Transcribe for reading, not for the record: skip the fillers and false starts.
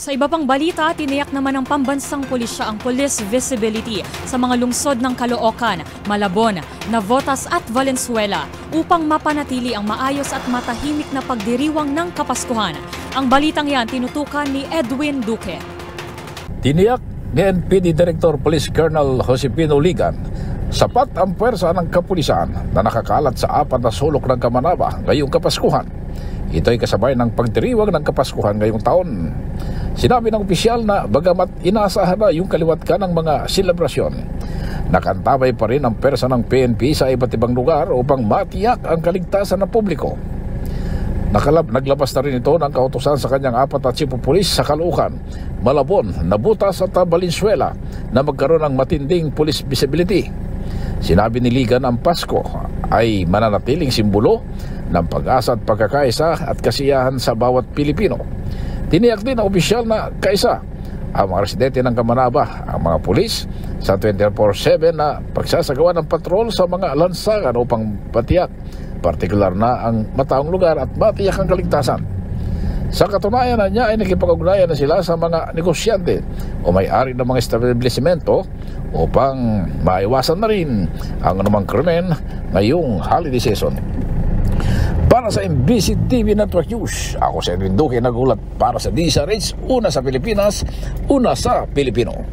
Sa iba pang balita, tiniyak naman ng pambansang pulisya ang police visibility sa mga lungsod ng Caloocan, Malabon, Navotas at Valenzuela upang mapanatili ang maayos at matahimik na pagdiriwang ng Kapaskuhan. Ang balitang yan tinutukan ni Edwin Duque. Tiniyak ni NPD Director Police Colonel Josepino Ligan, sapat ang pwersa ng kapulisan na nakakalat sa 4 na sulok ng Kamanaba ngayong Kapaskuhan. Ito ay kasabay ng pagdiriwang ng Kapaskuhan ngayong taon. Sinabi ng opisyal na bagamat inaasahan na yung kaliwat ka ng mga selebrasyon, nakantabay pa rin ang pwersa ng PNP sa iba't ibang lugar upang matiyak ang kaligtasan ng publiko. Naglabas na rin ito ng kautusan sa kanyang 4 na chief of police sa Caloocan, Malabon, Navotas at Valenzuela na magkaroon ng matinding police visibility. Sinabi ni Ligan ang Pasko ay mananatiling simbolo ng pag-asa at pagkakaisa at kasiyahan sa bawat Pilipino. Tiniyak din ng opisyal na kaisa ang mga residente ng Kamanaba, ang mga pulis sa 24/7 na pagsasagawa ng patrol sa mga lansangan upang patiyak, partikular na ang mataong lugar at matiyak ang kaligtasan. Sa katunayan na niya ay nakipag-ugnayan na sila sa mga negosyante o may-ari ng mga establishmento upang maiwasan na rin ang anumang krimen ngayong holiday season. Para sa MBC TV Network News, ako si Edwin Duque, nagulat para sa DZRH, una sa Pilipinas, una sa Pilipino.